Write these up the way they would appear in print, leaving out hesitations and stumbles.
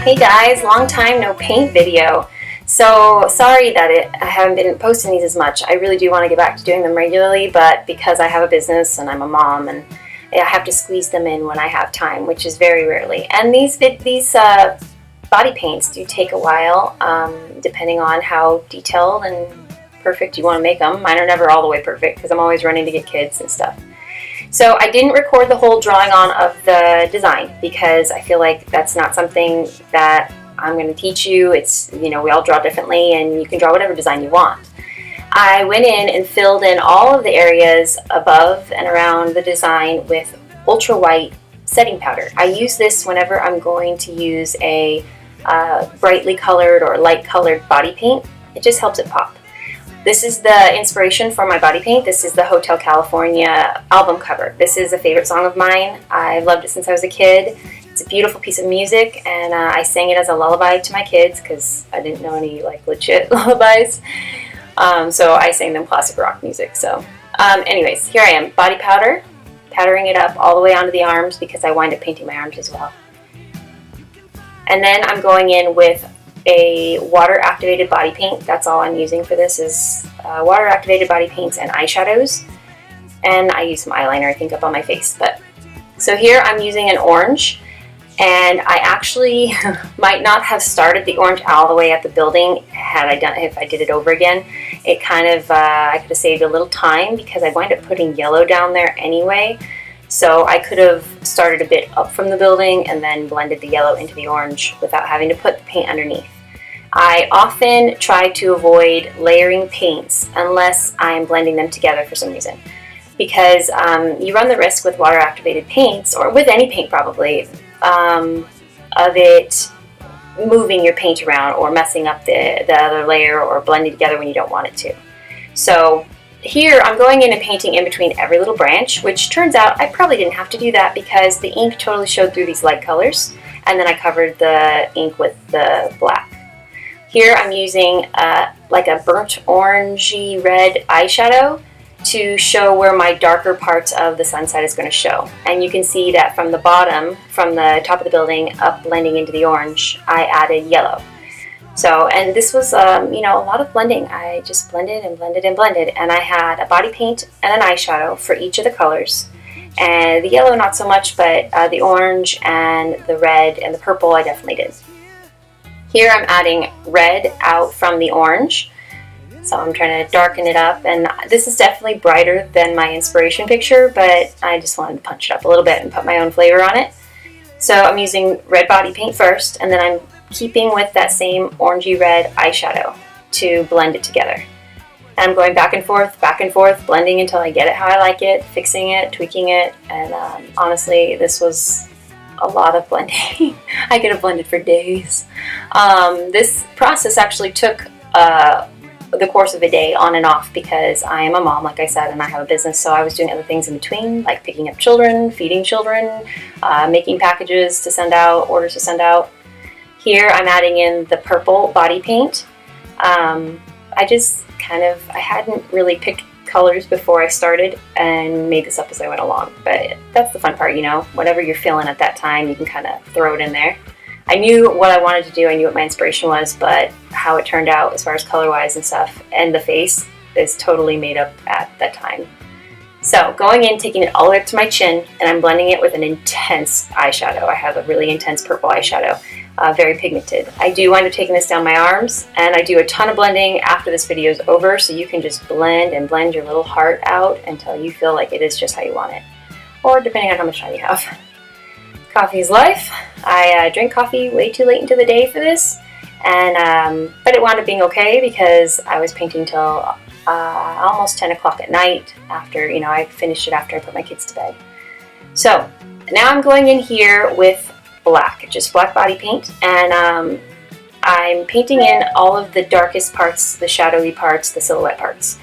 Hey guys, long time no paint video. So sorry that I haven't been posting these as much. I really do want to get back to doing them regularly, but because I have a business and I'm a mom and I have to squeeze them in when I have time, which is very rarely. And these body paints do take a while, depending on how detailed and perfect you want to make them. Mine are never all the way perfect because I'm always running to get kids and stuff. So I didn't record the whole drawing on of the design because I feel like that's not something that I'm going to teach you. It's, we all draw differently and you can draw whatever design you want. I went in and filled in all of the areas above and around the design with ultra white setting powder. I use this whenever I'm going to use a brightly colored or light colored body paint. It just helps it pop. This is the inspiration for my body paint. This is the Hotel California album cover. This is a favorite song of mine. I've loved it since I was a kid. It's a beautiful piece of music, and I sang it as a lullaby to my kids because I didn't know any legit lullabies. So I sang them classic rock music. So anyways, here I am, body powder, powdering it up all the way onto the arms because I wind up painting my arms as well. And then I'm going in with a water-activated body paint. That's all I'm using for this is water-activated body paints and eyeshadows. And I use some eyeliner, I think, up on my face. So here I'm using an orange, and I actually might not have started the orange all the way at the building if I did it over again. It kind of, I could have saved a little time because I wind up putting yellow down there anyway. So I could have started a bit up from the building and then blended the yellow into the orange without having to put the paint underneath. I often try to avoid layering paints unless I'm blending them together for some reason. Because you run the risk with water-activated paints, or with any paint probably, of it moving your paint around or messing up the other layer or blending together when you don't want it to. So here I'm going in and painting in between every little branch, which turns out I probably didn't have to do that because the ink totally showed through these light colors, and then I covered the ink with the black. Here I'm using like a burnt orangey red eyeshadow to show where my darker parts of the sunset is going to show. And you can see that from the bottom, from the top of the building up blending into the orange, I added yellow. So, and this was, a lot of blending. I just blended and blended and blended. And I had a body paint and an eyeshadow for each of the colors. And the yellow not so much, but the orange and the red and the purple I definitely did. Here I'm adding red out from the orange. So I'm trying to darken it up, and this is definitely brighter than my inspiration picture, but I just wanted to punch it up a little bit and put my own flavor on it. So I'm using red body paint first, and then I'm keeping with that same orangey red eyeshadow to blend it together. And I'm going back and forth, blending until I get it how I like it, fixing it, tweaking it, and honestly, this was a lot of blending. I could have blended for days. This process actually took the course of a day on and off because I am a mom, like I said, and I have a business, so I was doing other things in between, like picking up children, feeding children, making packages to send out, orders to send out. Here I'm adding in the purple body paint. I hadn't really picked colors before I started and made this up as I went along, but that's the fun part, whatever you're feeling at that time, you can kind of throw it in there. I knew what I wanted to do, I knew what my inspiration was, but how it turned out as far as color-wise and stuff, and the face is totally made up at that time. So going in, taking it all the way up to my chin, and I'm blending it with an intense eyeshadow. I have a really intense purple eyeshadow, very pigmented. I do wind up taking this down my arms, and I do a ton of blending after this video is over, so you can just blend and blend your little heart out until you feel like it is just how you want it, or depending on how much time you have. Coffee is life. I drank coffee way too late into the day for this, and but it wound up being okay because I was painting till almost 10 o'clock at night after, I finished it after I put my kids to bed. So now I'm going in here with black, just black body paint, and I'm painting in all of the darkest parts, the shadowy parts, the silhouette parts.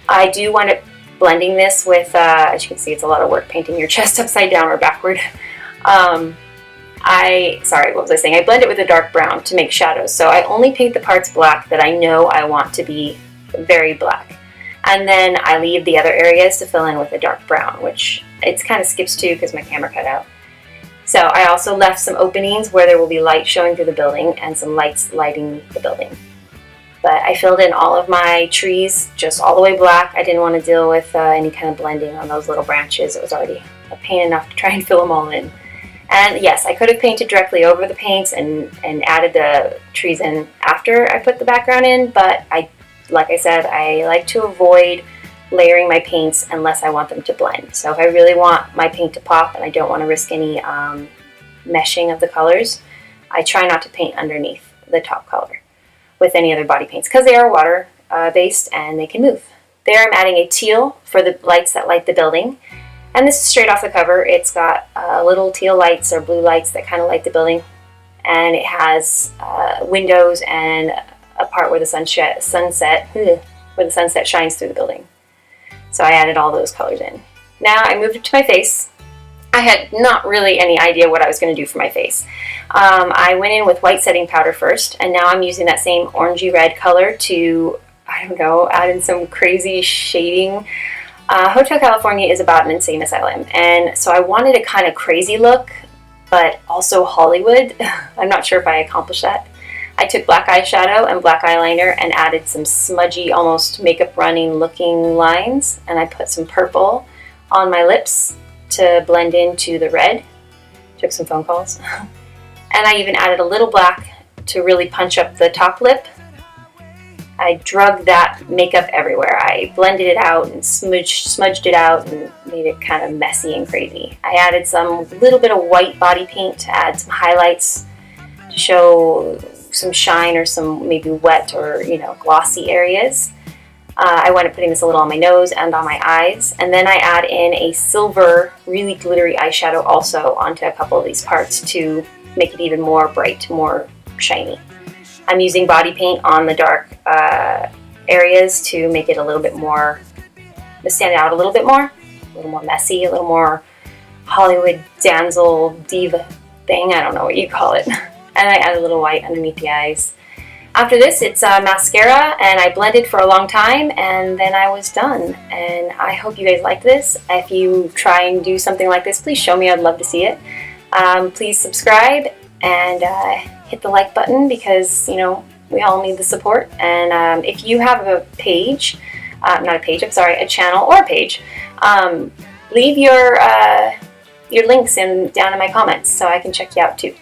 I do wind up blending this with, as you can see, it's a lot of work painting your chest upside down or backward. What was I saying? I blend it with a dark brown to make shadows. So I only paint the parts black that I know I want to be very black. And then I leave the other areas to fill in with a dark brown, which it's kind of skips too because my camera cut out. So I also left some openings where there will be light showing through the building and some lights lighting the building. But I filled in all of my trees just all the way black. I didn't want to deal with any kind of blending on those little branches. It was already a pain enough to try and fill them all in. And yes, I could have painted directly over the paints and added the trees in after I put the background in, but like I said, I like to avoid layering my paints unless I want them to blend. So if I really want my paint to pop and I don't want to risk any meshing of the colors, I try not to paint underneath the top color with any other body paints because they are water based and they can move. There I'm adding a teal for the lights that light the building. And this is straight off the cover. It's got little teal lights or blue lights that kind of light the building. And it has windows and a part where the sunset shines through the building. So I added all those colors in. Now I moved it to my face. I had not really any idea what I was going to do for my face. I went in with white setting powder first, and now I'm using that same orangey red color to, I don't know, add in some crazy shading. Hotel California is about an insane asylum, and so I wanted a kind of crazy look, but also Hollywood. I'm not sure if I accomplished that. I took black eyeshadow and black eyeliner and added some smudgy, almost makeup running looking lines, and I put some purple on my lips to blend into the red. Took some phone calls. And I even added a little black to really punch up the top lip. I drugged that makeup everywhere. I blended it out and smudged it out and made it kind of messy and crazy. I added some little bit of white body paint to add some highlights to show some shine or some maybe wet or glossy areas. I went up putting this a little on my nose and on my eyes, and then I add in a silver, really glittery eyeshadow also onto a couple of these parts to make it even more bright, more shiny. I'm using body paint on the dark areas to make it a little bit more, to stand out a little more messy, a little more Hollywood damsel diva thing. I don't know what you call it. And I add a little white underneath the eyes. After this, it's mascara, and I blended for a long time, and then I was done. And I hope you guys like this. If you try and do something like this, please show me. I'd love to see it. Please subscribe and hit the like button because, we all need the support. And if you have a page, a channel or a page, leave your links down in my comments so I can check you out too.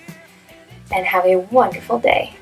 And have a wonderful day.